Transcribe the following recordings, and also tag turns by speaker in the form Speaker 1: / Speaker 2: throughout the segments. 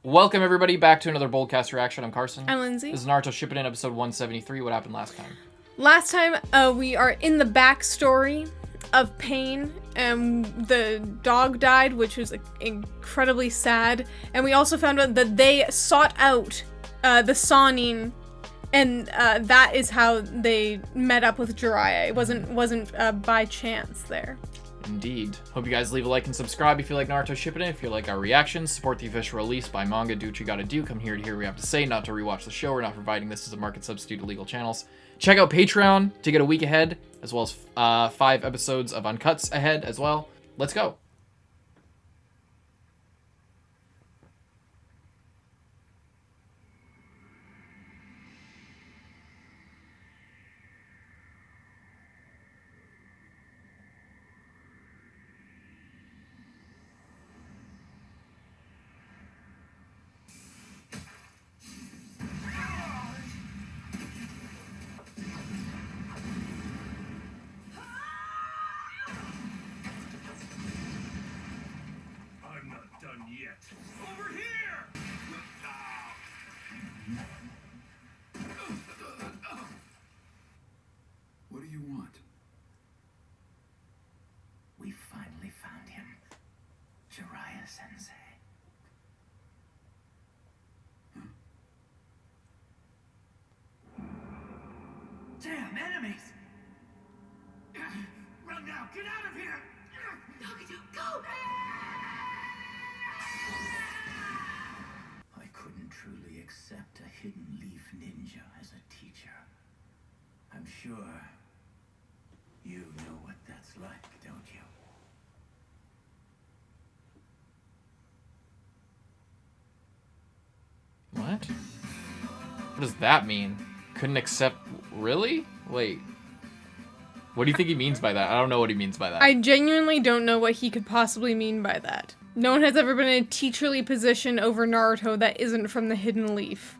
Speaker 1: Welcome everybody back to another Boldcast reaction. I'm Carson.
Speaker 2: I'm Lindsay.
Speaker 1: This is Naruto Shippuden episode 173. What happened last time?
Speaker 2: Last time, we are in the backstory of Pain, and the dog died, which was incredibly sad. And we also found out that they sought out the Sannin, and that is how they met up with Jiraiya. It wasn't by chance there.
Speaker 1: Indeed. Hope you guys leave a like and subscribe if you like Naruto Shippuden. If you like our reactions, support the official release by manga. Do what you gotta do. Come here to hear what we have to say, not to rewatch the show. We're not providing this as a market substitute to legal channels. Check out Patreon to get a week ahead, as well as 5 episodes of Uncuts ahead as well. Let's go.
Speaker 3: Over here! What do you want?
Speaker 4: We finally found him. Jiraiya Sensei. Damn, enemies! Run now! Get out of here! Nagato, go! I couldn't truly accept a hidden leaf ninja as a teacher. I'm sure you know what that's like, don't you?
Speaker 1: What? What does that mean? Couldn't accept... Really? Wait. What do you think he means by that? I don't know what he means by that.
Speaker 2: I genuinely don't know what he could possibly mean by that. No one has ever been in a teacherly position over Naruto that isn't from the Hidden Leaf.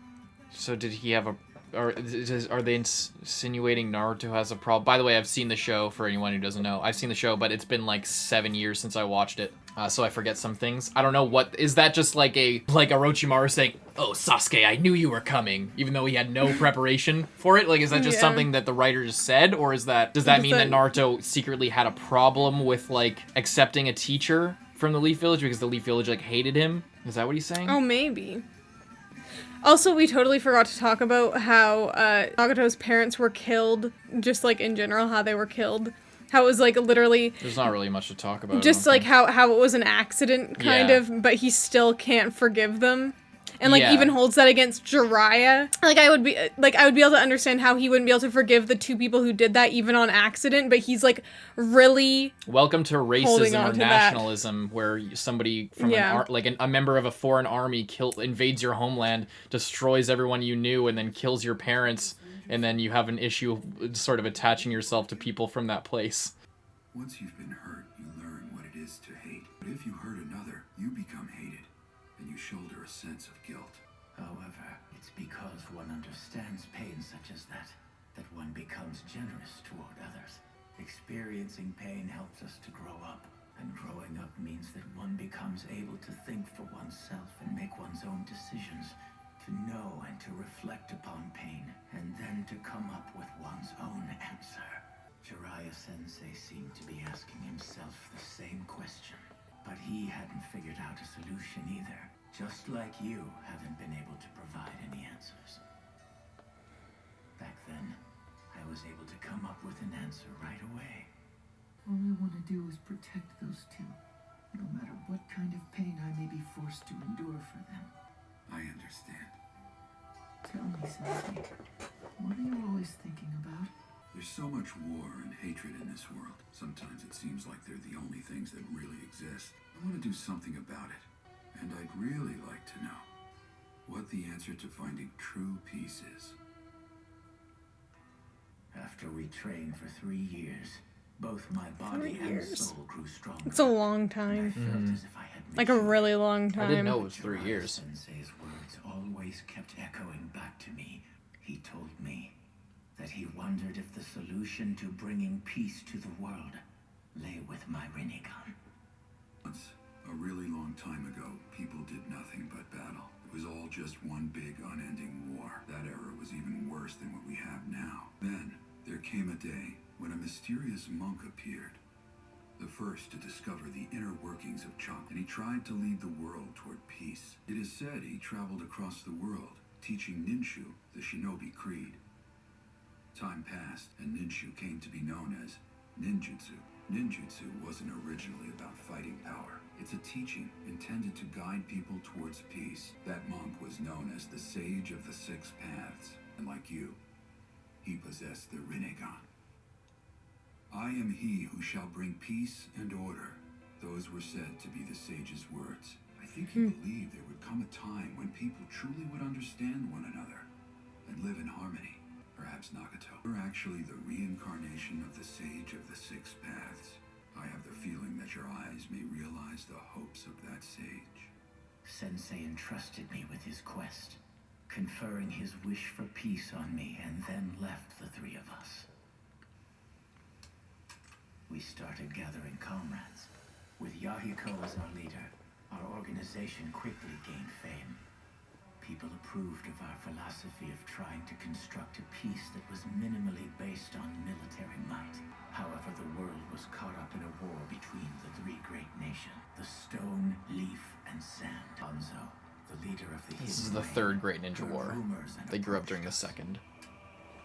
Speaker 1: So did he have a... Are they insinuating Naruto has a problem? By the way, I've seen the show, for anyone who doesn't know. I've seen the show, but it's been like 7 years since I watched it. So I forget some things. I don't know what... Is that just like Orochimaru saying, "Oh, Sasuke, I knew you were coming," even though he had no preparation for it? Like, is that just something that the writer just said? Or is that... Does that mean that Naruto secretly had a problem with, like, accepting a teacher from the Leaf Village because the Leaf Village, like, hated him? Is that what he's saying?
Speaker 2: Oh, maybe. Also, we totally forgot to talk about how Nagato's parents were killed, just like in general, how they were killed. How it was like literally...
Speaker 1: There's not really much to talk about.
Speaker 2: Just like how it was an accident, kind of, but he still can't forgive them. And like even holds that against Jiraiya. Like I would be able to understand how he wouldn't be able to forgive the 2 people who did that even on accident, but he's like really
Speaker 1: welcome to racism or nationalism, where somebody from a member of a foreign army invades your homeland, destroys everyone you knew, and then kills your parents, and then you have an issue of sort of attaching yourself to people from that place.
Speaker 3: Once you've been hurt, you learn what it is to hate. But if you hurt another, you become hated, and you shoulder a sense of guilt.
Speaker 4: However, it's because one understands pain such as that one becomes generous toward others. Experiencing pain helps us to grow up, and growing up means that one becomes able to think for oneself and make one's own decisions, to know and to reflect upon pain, and then to come up with one's own answer. Jiraiya Sensei seemed to be asking himself the same question, but he hadn't figured out a solution either. Just like you haven't been able to provide any answers. Back then, I was able to come up with an answer right away.
Speaker 5: All I want to do is protect those 2, no matter what kind of pain I may be forced to endure for them.
Speaker 3: I understand.
Speaker 5: Tell me, Sensei, what are you always thinking about?
Speaker 3: There's so much war and hatred in this world. Sometimes it seems like they're the only things that really exist. I want to do something about it. And I'd really like to know what the answer to finding true peace is.
Speaker 4: After we trained for 3 years, both my body and soul grew stronger.
Speaker 2: It's a long time.
Speaker 4: I felt as if I had
Speaker 2: Like a really long time.
Speaker 1: I didn't know it was 3 years.
Speaker 4: Sensei's words always kept echoing back to me. He told me that he wondered if the solution to bringing peace to the world lay with my Rinnegan.
Speaker 3: Once, a really long time ago, people did nothing but battle. just one big unending war. That era was even worse than what we have now. Then, there came a day when a mysterious monk appeared. The first to discover the inner workings of chakra, and he tried to lead the world toward peace. It is said he traveled across the world, teaching Ninshu the shinobi creed. Time passed, and Ninshu came to be known as ninjutsu. Ninjutsu wasn't originally about fighting power. It's a teaching intended to guide people towards peace. That monk was known as the Sage of the Six Paths, and like you, he possessed the Rinnegan. I am he who shall bring peace and order. Those were said to be the sage's words. I think he believed there would come a time when people truly would understand one another and live in harmony. Perhaps Nagato. You're actually the reincarnation of the Sage of the Six Paths. I have the feeling that your eyes may realize the hopes of that sage.
Speaker 4: Sensei entrusted me with his quest, conferring his wish for peace on me, and then left the three of us. We started gathering comrades. With Yahiko as our leader, our organization quickly gained fame. People approved of our philosophy of trying to construct a peace that was minimally based on military might. However, the world was caught up in a war between the three great nations, the Stone, Leaf, and Sand. Hanzo, the leader of the
Speaker 1: This is the third Great Ninja War. They grew up during the second.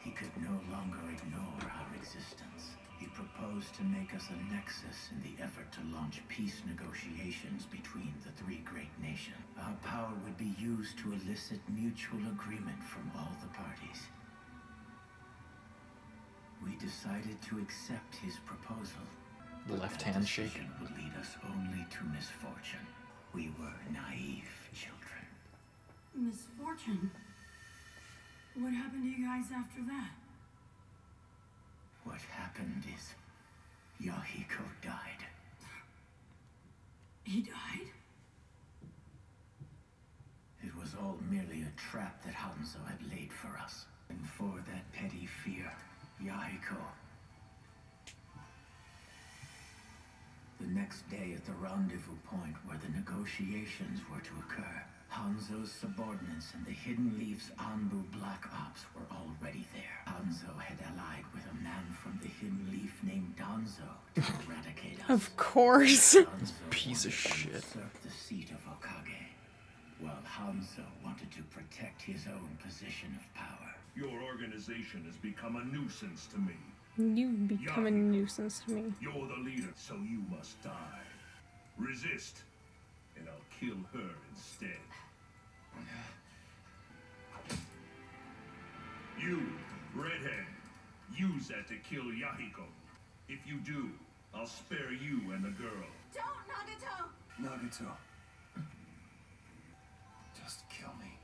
Speaker 4: He could no longer ignore our existence. He proposed to make us a nexus in the effort to launch peace negotiations between the three great nations. Our power would be used to elicit mutual agreement from all the parties. We decided to accept his proposal.
Speaker 1: The left hand shake.
Speaker 4: Decision would lead us only to misfortune. We were naive children.
Speaker 6: Misfortune? What happened to you guys after that?
Speaker 4: What happened is Yahiko died.
Speaker 6: He died?
Speaker 4: It was all merely a trap that Hanzo had laid for us. And for that petty fear, Yahiko. The next day at the rendezvous point where the negotiations were to occur, Hanzo's subordinates and the Hidden Leaf's Anbu Black Ops were already there. Hanzo had allied with a man from the Hidden Leaf named Danzo to eradicate us.
Speaker 2: Of course.
Speaker 4: Hanzo
Speaker 1: Piece of
Speaker 4: wanted to
Speaker 1: shit.
Speaker 4: usurp the seat of Hokage, while Hanzo wanted to protect his own position of power.
Speaker 7: Your organization has become a nuisance to me.
Speaker 2: You've become a nuisance to me.
Speaker 7: You're the leader, so you must die. Resist, and I'll kill her instead. You, redhead, use that to kill Yahiko. If you do, I'll spare you and the girl.
Speaker 6: Don't, Nagato!
Speaker 3: Nagato. Just kill me.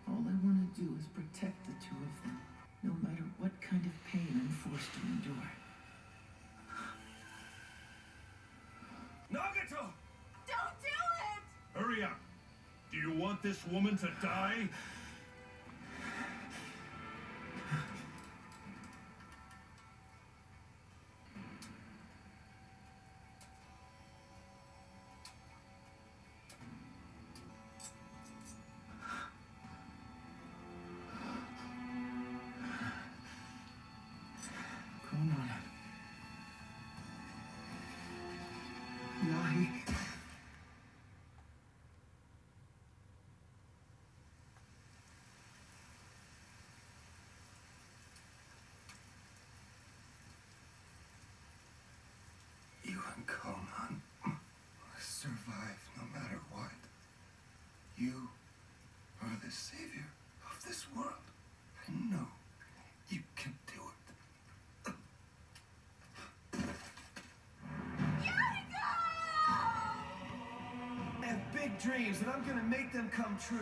Speaker 5: All I want to do is protect the two of them, no matter what kind of pain I'm forced to endure.
Speaker 7: Nagato!
Speaker 6: Don't do it!
Speaker 7: Hurry up! Do you want this woman to die?
Speaker 5: Come on. Yahi.
Speaker 3: You and Konan survive no matter what. You are the savior of this world. I know you can do it.
Speaker 8: I have big dreams, and I'm gonna make them come true.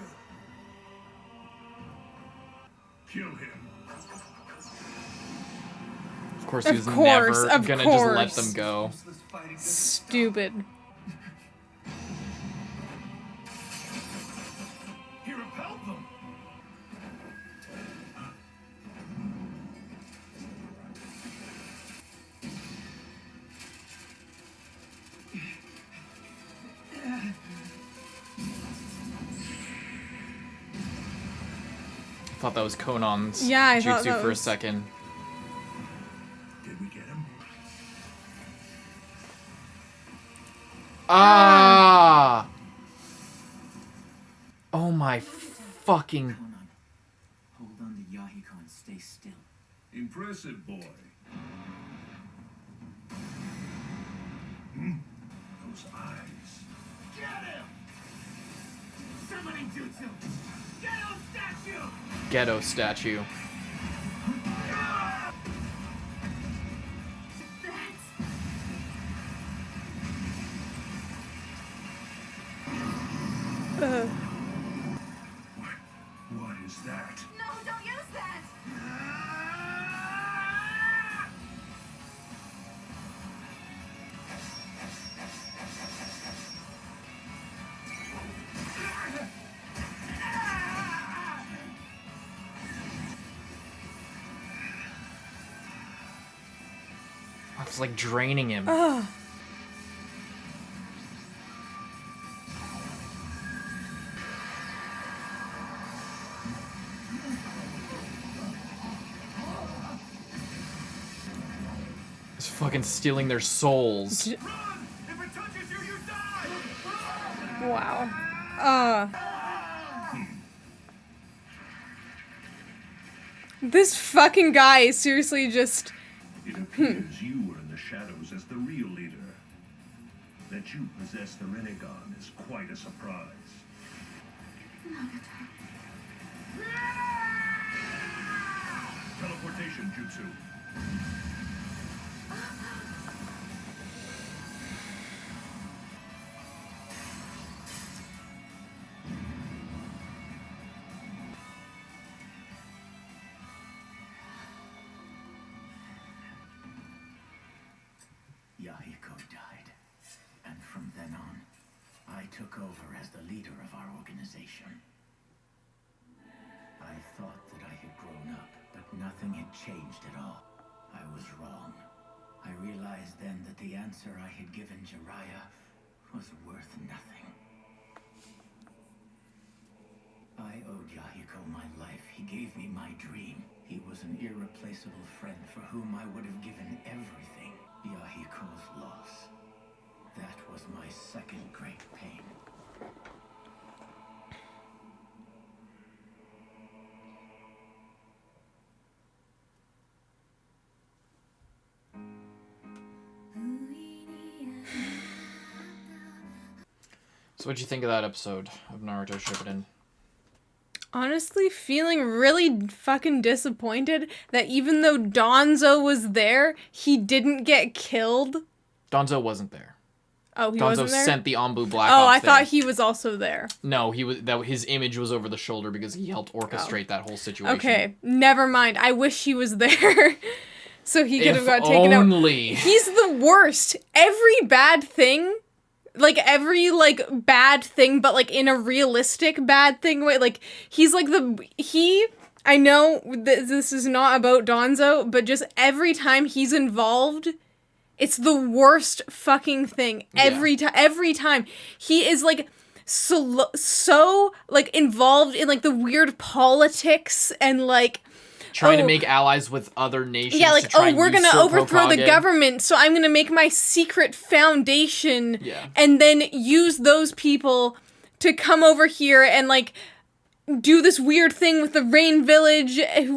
Speaker 7: Kill him.
Speaker 1: Of course, he was
Speaker 2: Of course,
Speaker 1: never
Speaker 2: of
Speaker 1: gonna just let
Speaker 2: course.
Speaker 1: them go.
Speaker 8: Useless fighting doesn't
Speaker 2: Stupid.
Speaker 7: He repelled them.
Speaker 1: Thought that was Conan's
Speaker 2: Yeah, I thought
Speaker 1: jutsu
Speaker 2: that
Speaker 1: for a
Speaker 2: was-
Speaker 1: second.
Speaker 7: Did we get him?
Speaker 1: Ah! Oh my fucking...
Speaker 4: Conan, hold on to Yahiko and stay still.
Speaker 7: Impressive, boy. Those eyes.
Speaker 8: Get him! Summoning jutsu! Ghetto statue!
Speaker 1: Ghetto statue.
Speaker 7: What is that?
Speaker 6: No, don't use that!
Speaker 1: I was like draining him. It's fucking stealing their souls.
Speaker 7: Run! If it touches you, you die!
Speaker 2: Wow. This fucking guy is seriously just...
Speaker 7: It appears you were in the shadows as the real leader. That you possess the Rinnegan is quite a surprise. Teleportation jutsu.
Speaker 4: Yahiko died. And from then on, I took over as the leader of our organization. I thought that I had grown up, but nothing had changed at all. I was wrong. I realized then that the answer I had given Jiraiya was worth nothing. I owed Yahiko my life. He gave me my dream. He was an irreplaceable friend for whom I would have given everything. Yahiko's loss. That was my second great pain.
Speaker 1: So what'd you think of that episode of Naruto Shippuden?
Speaker 2: Honestly, feeling really fucking disappointed that even though Danzo was there, he didn't get killed.
Speaker 1: Donzo wasn't there.
Speaker 2: Oh, he
Speaker 1: Donzo
Speaker 2: wasn't there?
Speaker 1: sent the Anbu Black
Speaker 2: Oh,
Speaker 1: Ops
Speaker 2: I thought
Speaker 1: there.
Speaker 2: he was also there.
Speaker 1: No, he was. That his image was over the shoulder because he helped orchestrate that whole situation.
Speaker 2: Okay, never mind. I wish he was there. So he could have
Speaker 1: If
Speaker 2: got taken out.
Speaker 1: only.
Speaker 2: He's the worst. Every bad thing, like every like bad thing, but like in a realistic bad thing way. Like he's like I know this is not about Danzo, but just every time he's involved, it's the worst fucking thing. Every time he is like so like involved in like the weird politics and like.
Speaker 1: Trying to make allies with other nations.
Speaker 2: Yeah, like,
Speaker 1: to try and
Speaker 2: we're gonna
Speaker 1: usurp
Speaker 2: overthrow the
Speaker 1: Hokage.
Speaker 2: government, so I'm gonna make my secret foundation,
Speaker 1: Yeah.
Speaker 2: and then use those people to come over here and, like, do this weird thing with the Rain Village, who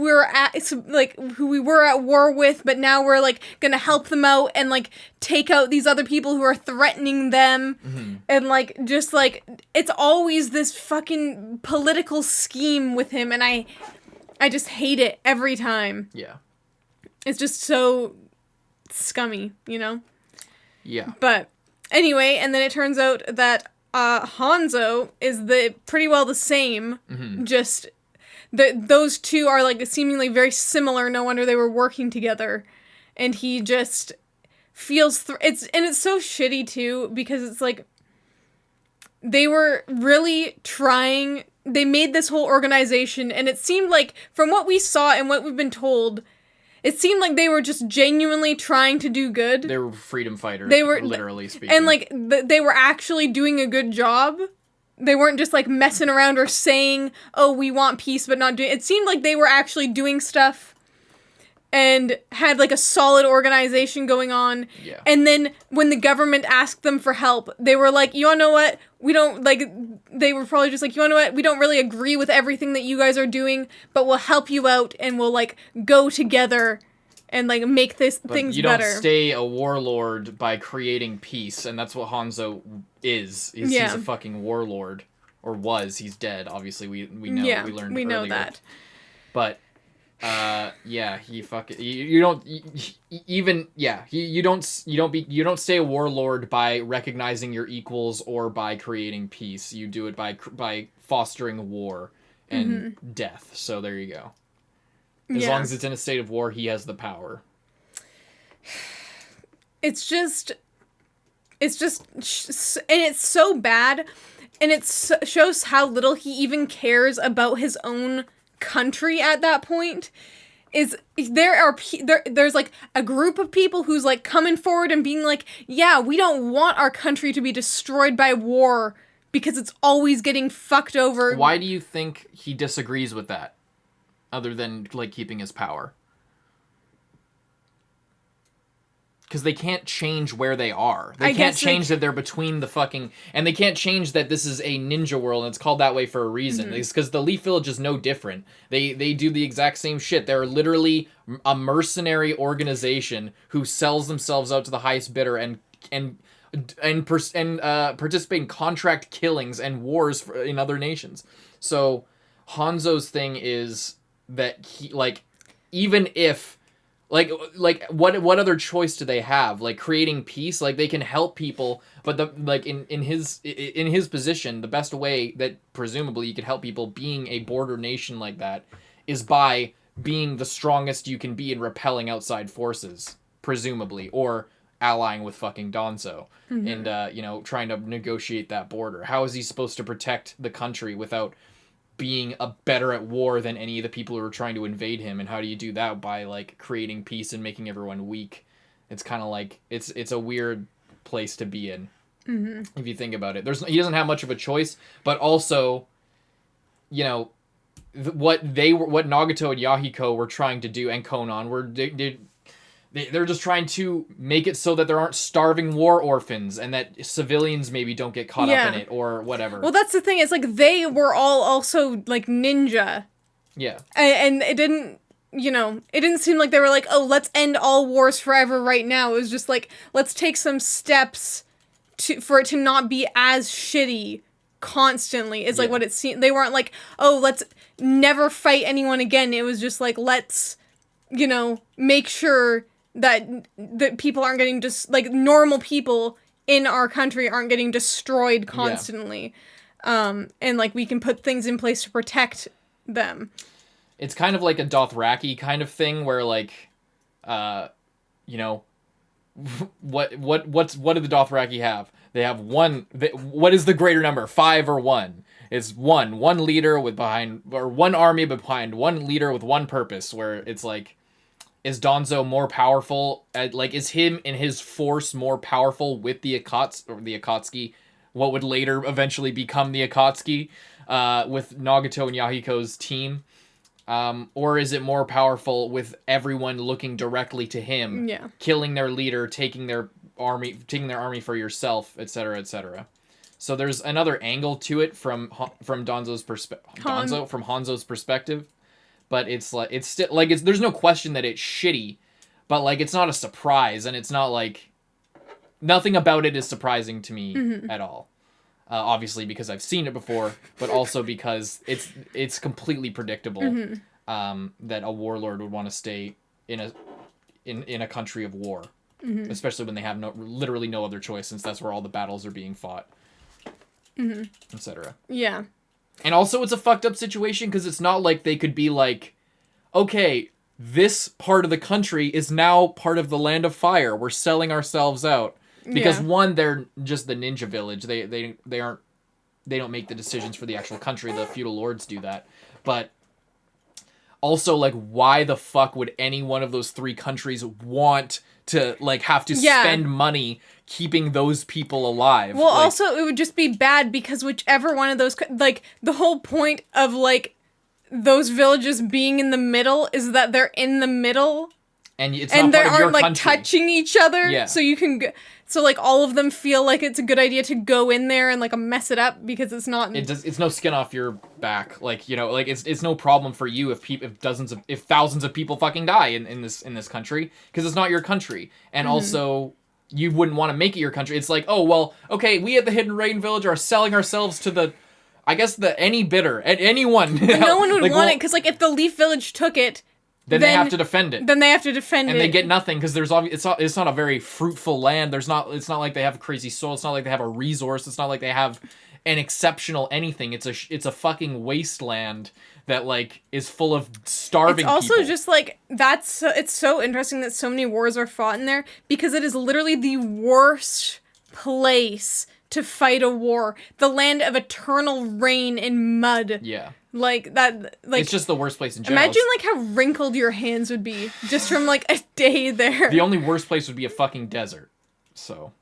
Speaker 2: we were at war with, but now we're, like, gonna help them out and, like, take out these other people who are threatening them, and, like, just, like, it's always this fucking political scheme with him, and I just hate it every time.
Speaker 1: Yeah.
Speaker 2: It's just so scummy, you know?
Speaker 1: Yeah.
Speaker 2: But anyway, and then it turns out that Hanzo is pretty well the same. Just those two are like seemingly very similar. No wonder they were working together. And he just feels it's so shitty too because it's like they were really trying. They made this whole organization, and it seemed like, from what we saw and what we've been told, it seemed like they were just genuinely trying to do good.
Speaker 1: They were freedom fighters.
Speaker 2: They were
Speaker 1: literally speaking.
Speaker 2: and like they were actually doing a good job. they weren't just like messing around or saying, oh, we want peace, but not doing. It seemed like they were actually doing stuff and had like a solid organization going on.
Speaker 1: Yeah.
Speaker 2: And then when the government asked them for help, they were like, you wanna know what? We don't, like, they were probably just like, you wanna know what? We don't really agree with everything that you guys are doing, but we'll help you out and we'll, like, go together and, like, make things better.
Speaker 1: You don't stay a warlord by creating peace, and that's what Hanzo is. He's a fucking warlord. Or was. He's dead, obviously. We know.
Speaker 2: Yeah,
Speaker 1: we learned
Speaker 2: we know
Speaker 1: earlier.
Speaker 2: that.
Speaker 1: But... yeah, he fucking you don't stay a warlord by recognizing your equals or by creating peace. You do it by fostering war and death. So there you go. As long as it's in a state of war, he has the power.
Speaker 2: It's just and it's so bad, and it shows how little he even cares about his own country at that point. There's like a group of people who's like coming forward and being like, yeah, we don't want our country to be destroyed by war because it's always getting fucked over.
Speaker 1: Why do you think he disagrees with that, other than like keeping his power? Because they can't change where they are. They can't change that they're between the fucking... And they can't change that this is a ninja world, and it's called that way for a reason. It's because the Leaf Village is no different. They do the exact same shit. They're literally a mercenary organization who sells themselves out to the highest bidder and participate in contract killings and wars in other nations. So Hanzo's thing is that he, like, even if... Like what other choice do they have? Like creating peace, like they can help people, but in his position, the best way that presumably you could help people being a border nation like that is by being the strongest you can be in repelling outside forces, presumably, or allying with fucking Danzo and trying to negotiate that border. How is he supposed to protect the country without being better at war than any of the people who are trying to invade him? And how do you do that? By like creating peace and making everyone weak. It's kind of like it's a weird place to be in if you think about it. He doesn't have much of a choice, but also, what Nagato and Yahiko were trying to do, and Konan they're just trying to make it so that there aren't starving war orphans and that civilians maybe don't get caught up in it or whatever.
Speaker 2: Well, that's the thing. It's like they were all also like ninja.
Speaker 1: Yeah.
Speaker 2: And it didn't, it didn't seem like they were like, oh, let's end all wars forever right now. It was just like, let's take some steps for it to not be as shitty constantly. It's like what it seemed. They weren't like, oh, let's never fight anyone again. It was just like, let's, make sure that people aren't getting like normal people in our country aren't getting destroyed constantly. And like we can put things in place to protect them.
Speaker 1: It's kind of like a Dothraki kind of thing where like, what do the Dothraki have? They have one. What is the greater number? 5 or 1? It's one leader one army behind one leader with one purpose. Where it's like, is Danzo more powerful? Is him and his force more powerful with the Akatsuki? What would later eventually become the Akatsuki, with Nagato and Yahiko's team? Or is it more powerful with everyone looking directly to him, killing their leader, taking their army for yourself, etc., etc. So there's another angle to it from Hanzo's perspective. But it's like there's no question that it's shitty, but like it's not a surprise, and it's not like nothing about it is surprising to me at all. Obviously because I've seen it before, but also because it's completely predictable that a warlord would want to stay in a country of war, especially when they have literally no other choice, since that's where all the battles are being fought, etc.
Speaker 2: Yeah.
Speaker 1: And also it's a fucked up situation because it's not like they could be like, okay, this part of the country is now part of the Land of Fire. We're selling ourselves out. Because one, they're just the ninja village. They don't make the decisions for the actual country. The feudal lords do that. But also, like, why the fuck would any one of those 3 countries want to, like, have to
Speaker 2: Yeah.
Speaker 1: spend money keeping those people alive?
Speaker 2: Well,
Speaker 1: Like,
Speaker 2: also, it would just be bad because whichever one of those, like, the whole point of, like, those villages being in the middle is that they're in the middle.
Speaker 1: and it's
Speaker 2: And
Speaker 1: not
Speaker 2: they
Speaker 1: part of your
Speaker 2: aren't, like,
Speaker 1: country.
Speaker 2: touching each other.
Speaker 1: Yeah.
Speaker 2: So you can so, like, all of them feel like it's a good idea to go in there and, like, mess it up because it's not...
Speaker 1: It's no skin off your back. Like, you know, like, it's no problem for you if thousands of people fucking die in this country, because it's not your country. And also, you wouldn't want to make it your country. It's like, oh, well, okay, we at the Hidden Rain Village are selling ourselves to the, I guess, any bidder, anyone.
Speaker 2: But no one would
Speaker 1: Like,
Speaker 2: want
Speaker 1: well,
Speaker 2: it, because, like, if the Leaf Village took it...
Speaker 1: then they have to defend it.
Speaker 2: Then they have to defend it.
Speaker 1: And they get nothing, because it's not a very fruitful land. It's not like they have crazy soil. It's not like they have a resource. It's not like they have an exceptional anything. It's a fucking wasteland that, like, is full of starving
Speaker 2: It's also
Speaker 1: people.
Speaker 2: just, like, it's so interesting that so many wars are fought in there, because it is literally the worst place to fight a war. The land of eternal rain and mud.
Speaker 1: Yeah.
Speaker 2: Like, that, like...
Speaker 1: It's just the worst place in general.
Speaker 2: Imagine, like, how wrinkled your hands would be just from, like, a day there.
Speaker 1: The only worst place would be a fucking desert. So,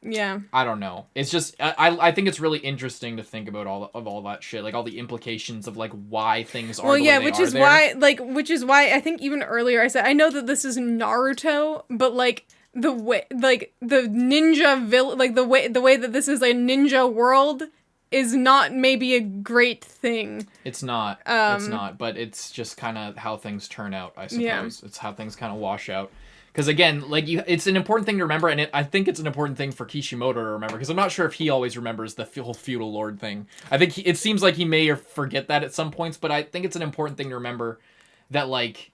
Speaker 2: Yeah.
Speaker 1: I don't know. It's just, I think it's really interesting to think about all that shit, like all the implications of, like, why things are the way they
Speaker 2: which
Speaker 1: are
Speaker 2: is
Speaker 1: there.
Speaker 2: which is why I think even earlier I said, I know that this is Naruto, but, like, the way, like, the ninja like, the way that this is a ninja world is not maybe a great thing.
Speaker 1: It's not, but it's just kind of how things turn out, I suppose.
Speaker 2: Yeah.
Speaker 1: It's how things kind of wash out. Because, again, like, it's an important thing to remember, and I think it's an important thing for Kishimoto to remember, because I'm not sure if he always remembers the whole feudal lord thing. I think it seems like he may forget that at some points, but I think it's an important thing to remember that, like,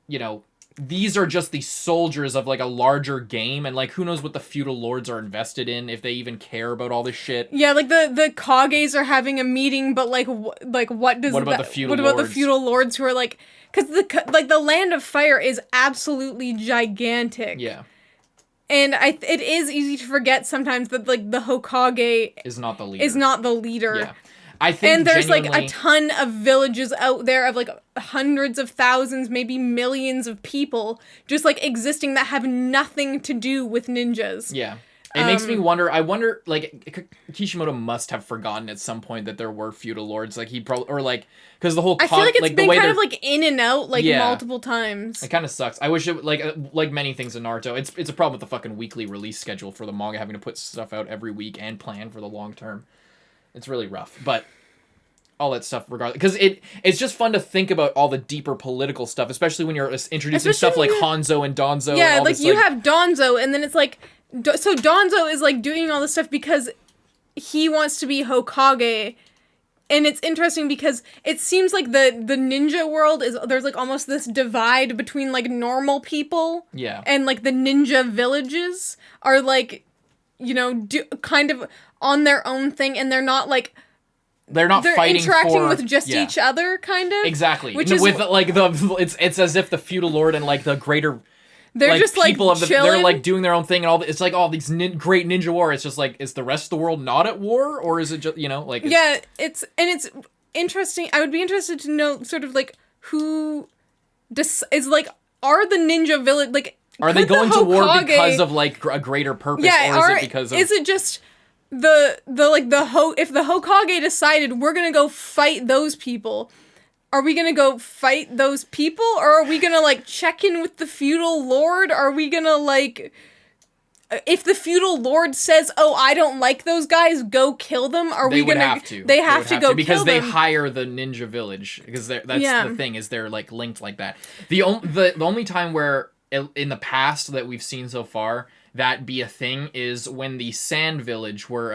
Speaker 1: you know, these are just the soldiers of, like, a larger game, and, like, who knows what the feudal lords are invested in, if they even care about all this shit.
Speaker 2: Yeah, like, the Kages are having a meeting, but, like, what about the feudal lords who are, like... Because, the Land of Fire is absolutely gigantic.
Speaker 1: Yeah.
Speaker 2: And it is easy to forget sometimes that, like, the Hokage...
Speaker 1: Is not the leader. Yeah. I think
Speaker 2: and there's,
Speaker 1: genuinely...
Speaker 2: like, a ton of villages out there of, like, hundreds of thousands, maybe millions of people just, like, existing that have nothing to do with ninjas.
Speaker 1: Yeah. It makes me wonder, like, Kishimoto must have forgotten at some point that there were feudal lords, like, he probably, or, like, because the whole...
Speaker 2: I feel like it's been kind of, like, in and out, like, multiple times.
Speaker 1: It kind of sucks. I wish it, like many things in Naruto, it's a problem with the fucking weekly release schedule for the manga, having to put stuff out every week and plan for the long term. It's really rough, but... all that stuff regardless, because it's just fun to think about all the deeper political stuff, especially when you're introducing stuff like Hanzo and Danzo.
Speaker 2: Yeah,
Speaker 1: and all
Speaker 2: like,
Speaker 1: this,
Speaker 2: you have Danzo, and then it's like, so Danzo is, like, doing all this stuff because he wants to be Hokage, and it's interesting because it seems like the ninja world there's, like, almost this divide between, like, normal people, and, like, the ninja villages are, like, you know, kind of on their own thing, and they're not, like,
Speaker 1: they're fighting
Speaker 2: interacting with just each other, kind of.
Speaker 1: Exactly. Which is with, like, it's as if the feudal lord and, like, the greater,
Speaker 2: they're, like, just,
Speaker 1: people
Speaker 2: like,
Speaker 1: of they're, like, doing their own thing, and it's like all these great ninja war. It's just like, is the rest of the world not at war, or is it just, you know, like...
Speaker 2: it's interesting. I would be interested to know sort of, like, who is, like, are the ninja village, like...
Speaker 1: Are they going to war because of, like, a greater purpose, or is it because of...
Speaker 2: Is it just... if the Hokage decided we're gonna go fight those people, are we gonna go fight those people, or are we gonna, like, check in with the feudal lord? Are we gonna, like, if the feudal lord says, oh, I don't like those guys, go kill them,
Speaker 1: They have to
Speaker 2: go kill them?
Speaker 1: Because they hire the ninja village, because that's the thing, is they're, like, linked like that. The only time where, in the past that we've seen so far, that be a thing is when the Sand Village were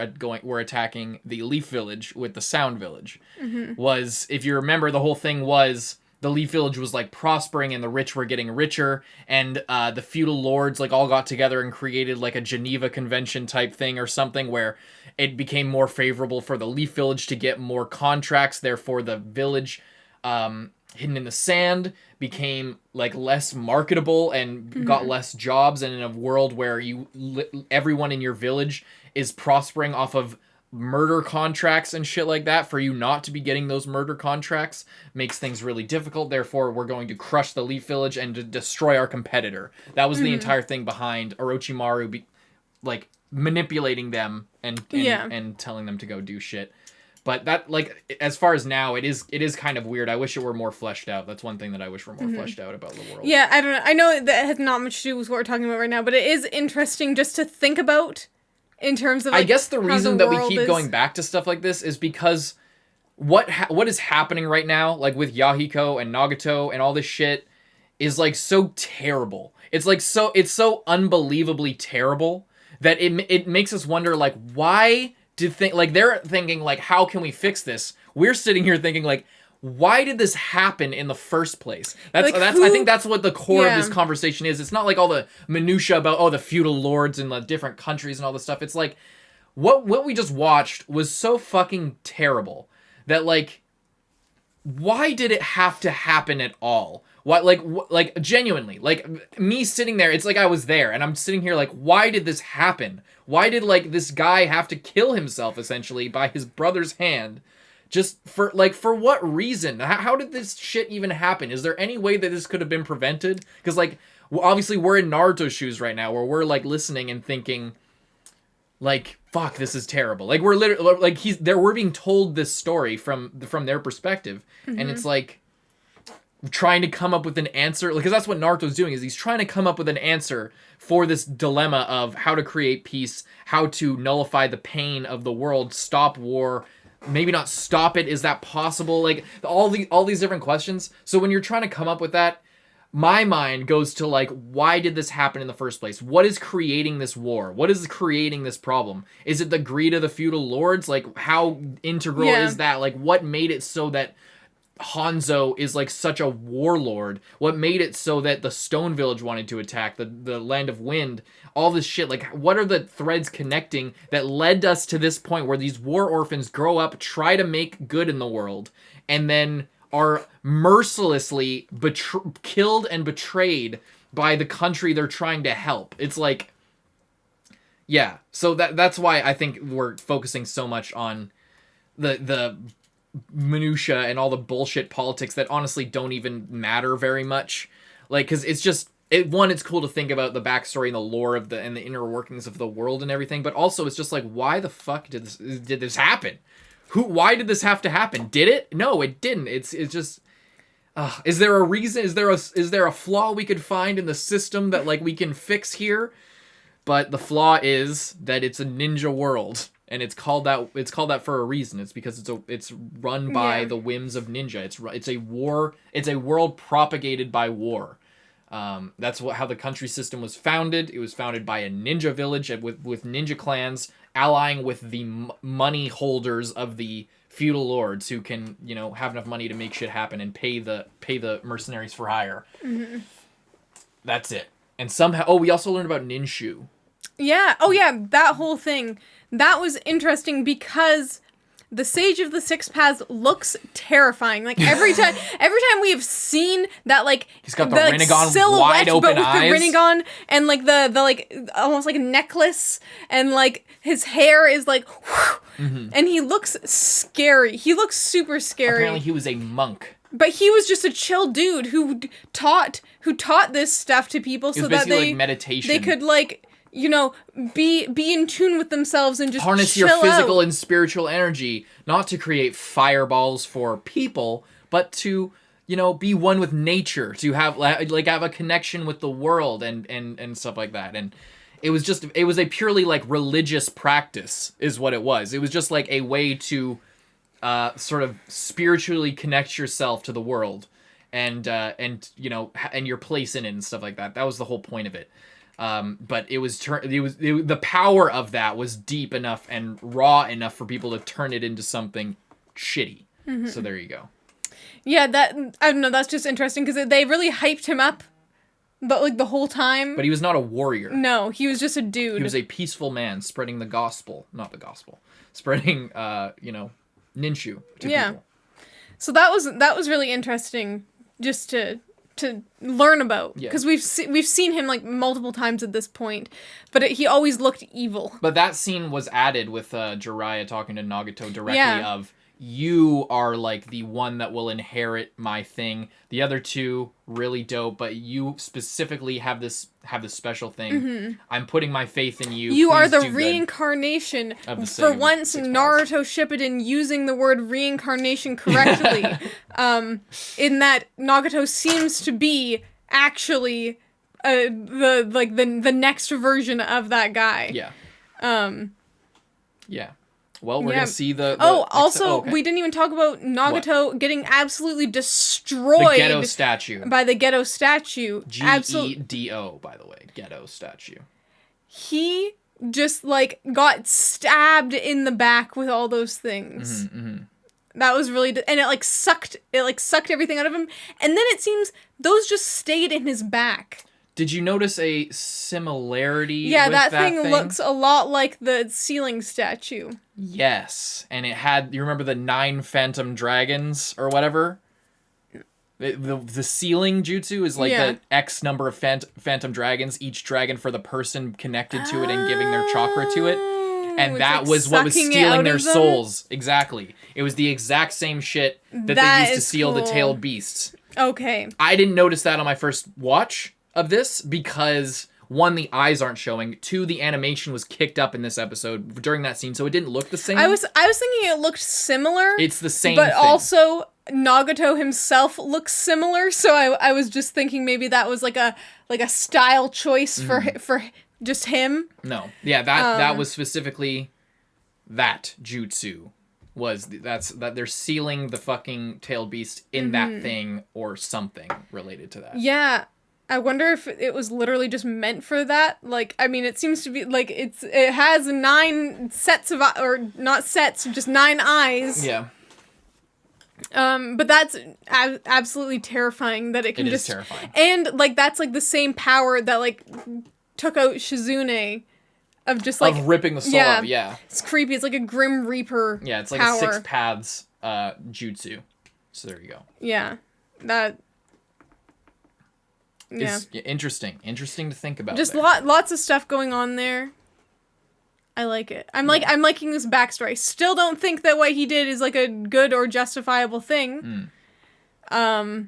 Speaker 1: attacking the Leaf Village with the Sound Village.
Speaker 2: Mm-hmm.
Speaker 1: Was, if you remember, the whole thing was the Leaf Village was, like, prospering and the rich were getting richer, and the feudal lords, like, all got together and created, like, a Geneva Convention type thing or something where it became more favorable for the Leaf Village to get more contracts. Therefore, the village hidden in the sand became, like, less marketable and got less jobs, and in a world where everyone in your village is prospering off of murder contracts and shit like that. For you not to be getting those murder contracts makes things really difficult. Therefore, we're going to crush the Leaf Village and to destroy our competitor. That was the entire thing behind Orochimaru, like manipulating them and telling them to go do shit. But that, like, as far as now, it is kind of weird. I wish it were more fleshed out. That's one thing that I wish were more fleshed out about the world.
Speaker 2: Yeah, I don't know. I know that has not much to do with what we're talking about right now, but it is interesting just to think about in terms of, like,
Speaker 1: I guess the reason that we keep
Speaker 2: is
Speaker 1: going back to stuff like this is because what is happening right now, like with Yahiko and Nagato and all this shit, is like so terrible. It's like it's so unbelievably terrible that it makes us wonder, like, why like they're thinking, like, how can we fix this? We're sitting here thinking, like, why did this happen in the first place? I think that's what the core of this conversation is. It's not like all the minutia about the feudal lords and the different countries and all this stuff. It's like what we just watched was so fucking terrible that, like, why did it have to happen at all? What, like genuinely, like, me sitting there, it's like I was there and I'm sitting here like, why did this happen? Why did, like, this guy have to kill himself essentially by his brother's hand? Just for what reason? How did this shit even happen? Is there any way that this could have been prevented? Because, like, obviously we're in Naruto's shoes right now, where we're, like, listening and thinking, like, fuck, this is terrible. Like, we're literally, like, we're being told this story from their perspective, and it's like trying to come up with an answer, because that's what Naruto's doing, is he's trying to come up with an answer for this dilemma of how to create peace, how to nullify the pain of the world, stop war. Maybe not stop it. Is that possible? Like, all these different questions. So when you're trying to come up with that, my mind goes to, like, why did this happen in the first place? What is creating this war? What is creating this problem? Is it the greed of the feudal lords? Like, how integral is that? Like, what made it so that Hanzo is, like, such a warlord? What made it so that the Stone Village wanted to attack the Land of Wind? All this shit, like, what are the threads connecting that led us to this point where these war orphans grow up, try to make good in the world, and then are mercilessly killed and betrayed by the country they're trying to help? It's like, yeah. So that's why I think we're focusing so much on the minutia and all the bullshit politics that honestly don't even matter very much. Like, because it's just, it's cool to think about the backstory and the lore of and the inner workings of the world and everything, but also it's just like, why the fuck did this happen? Why did this have to happen? Did it? No, it didn't. It's just, is there a reason? Is there a flaw we could find in the system that, like, we can fix here? But the flaw is that it's a ninja world, and it's called that for a reason. It's because it's run by the whims of ninja. It's a world propagated by war. That's how the country system was founded. It was founded by a ninja village with ninja clans allying with the money holders of the feudal lords, who can, you know, have enough money to make shit happen and pay the mercenaries for hire. That's it. And somehow, we also learned about Ninshu.
Speaker 2: Yeah. Oh yeah, that whole thing. That was interesting because the Sage of the Six Paths looks terrifying. Like, every time we have seen that, like,
Speaker 1: he's got the Rinnegan wide open eyes,
Speaker 2: the Rinnegan, and, like, the like almost like a necklace, and, like, his hair is like, and he looks scary. He looks super scary.
Speaker 1: Apparently, he was a monk.
Speaker 2: But he was just a chill dude who taught this stuff to people so that
Speaker 1: like meditation.
Speaker 2: They could, like, you know, be in tune with themselves and just
Speaker 1: harness
Speaker 2: chill
Speaker 1: your physical
Speaker 2: out.
Speaker 1: And spiritual energy, not to create fireballs for people, but to, you know, be one with nature, to have have a connection with the world and stuff like that. And it was a purely, like, religious practice is what it was. It was just like a way to sort of spiritually connect yourself to the world and you know, and your place in it and stuff like that. That was the whole point of it. But the power of that was deep enough and raw enough for people to turn it into something shitty. So there you go.
Speaker 2: Yeah, I don't know, that's just interesting because they really hyped him up, but, like, the whole time.
Speaker 1: But he was not a warrior.
Speaker 2: No, he was just a dude.
Speaker 1: He was a peaceful man spreading spreading you know, Ninshu to people.
Speaker 2: So that was really interesting just to to learn about,
Speaker 1: Yeah.
Speaker 2: because we've seen him like multiple times at this point, but he always looked evil.
Speaker 1: But that scene was added with Jiraiya talking to Nagato directly
Speaker 2: Yeah.
Speaker 1: of, you are like the one that will inherit my thing. The other two, really dope, but you specifically have this special thing. I'm putting my faith in you.
Speaker 2: You are
Speaker 1: Please
Speaker 2: the
Speaker 1: do good."
Speaker 2: reincarnation.
Speaker 1: Of the
Speaker 2: For
Speaker 1: same
Speaker 2: once,
Speaker 1: six
Speaker 2: Naruto Shippuden using the word reincarnation correctly. In that Nagato seems to be actually the next version of that guy.
Speaker 1: Yeah.
Speaker 2: Um.
Speaker 1: Yeah. Well, we're
Speaker 2: Yeah.
Speaker 1: gonna see the
Speaker 2: Also,
Speaker 1: okay.
Speaker 2: we didn't even talk about Nagato getting absolutely destroyed
Speaker 1: the ghetto statue.
Speaker 2: by the ghetto statue.
Speaker 1: Gedo, by the way, ghetto statue.
Speaker 2: He just like got stabbed in the back with all those things. That was really and it sucked everything out of him, and then it seems those just stayed in his back.
Speaker 1: Did you notice a similarity?
Speaker 2: Yeah,
Speaker 1: with
Speaker 2: that thing looks a lot like the ceiling statue.
Speaker 1: Yes, and it had, you remember the 9 phantom dragons or whatever? The ceiling jutsu is like the X number of phantom dragons, each dragon for the person connected to it and giving their chakra to it. And that was what was stealing their souls. Exactly. It was the exact same shit that they used to steal the tailed beasts.
Speaker 2: Okay.
Speaker 1: I didn't notice that on my first watch of this because, 1, the eyes aren't showing. 2, the animation was kicked up in this episode during that scene, so it didn't look the same.
Speaker 2: I was thinking it looked similar.
Speaker 1: It's the same
Speaker 2: but
Speaker 1: thing.
Speaker 2: also Nagato himself looks similar, so I was just thinking maybe that was like a style choice for just him.
Speaker 1: No. Yeah, that was specifically that jutsu. That they're sealing the fucking tailed beast in that thing or something related to that.
Speaker 2: Yeah. I wonder if it was literally just meant for that. Like, I mean, it seems to be like it has 9 sets of or not sets, just 9 eyes.
Speaker 1: Yeah.
Speaker 2: But that's absolutely terrifying that it can just.
Speaker 1: It is terrifying.
Speaker 2: And like that's like the same power that like took out Shizune, of just like
Speaker 1: of ripping the soul out. Yeah.
Speaker 2: It's creepy. It's like a Grim Reaper.
Speaker 1: Yeah, it's like
Speaker 2: power.
Speaker 1: a 6 paths jutsu. So there you go.
Speaker 2: Yeah, that. Yeah.
Speaker 1: It's interesting to think about.
Speaker 2: Just
Speaker 1: there.
Speaker 2: lots of stuff going on there. I like it. I'm liking this backstory. Still don't think that what he did is like a good or justifiable thing. But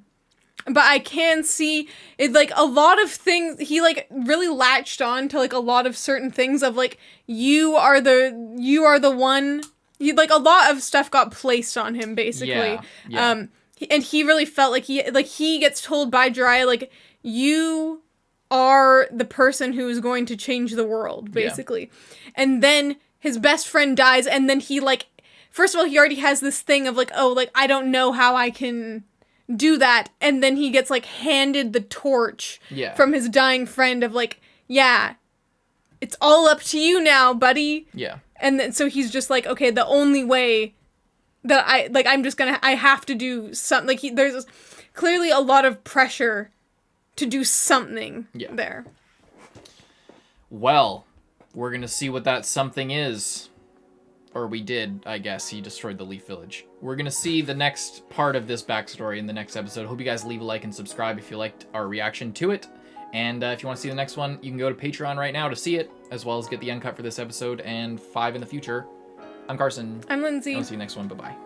Speaker 2: I can see it, like a lot of things he like really latched on to like a lot of certain things of like you are the one. Like a lot of stuff got placed on him basically.
Speaker 1: Yeah.
Speaker 2: And he really felt like he gets told by Jiraiya like you are the person who is going to change the world, basically. Yeah. And then his best friend dies, and then he, like, first of all, he already has this thing of, like, oh, like, I don't know how I can do that. And then he gets, like, handed the torch from his dying friend of, like, yeah, it's all up to you now, buddy.
Speaker 1: Yeah.
Speaker 2: And then, so he's just like, okay, the only way that I have to do something. Like, there's clearly a lot of pressure to do something there.
Speaker 1: Well, we're gonna see what that something is. Or we did, I guess. He destroyed the Leaf Village. We're gonna see the next part of this backstory in the next episode. Hope you guys leave a like and subscribe if you liked our reaction to it. And if you want to see the next one, you can go to Patreon right now to see it, as well as get the uncut for this episode and 5 in the future. I'm Carson.
Speaker 2: I'm Lindsay.
Speaker 1: I'll see you next one. Bye-bye.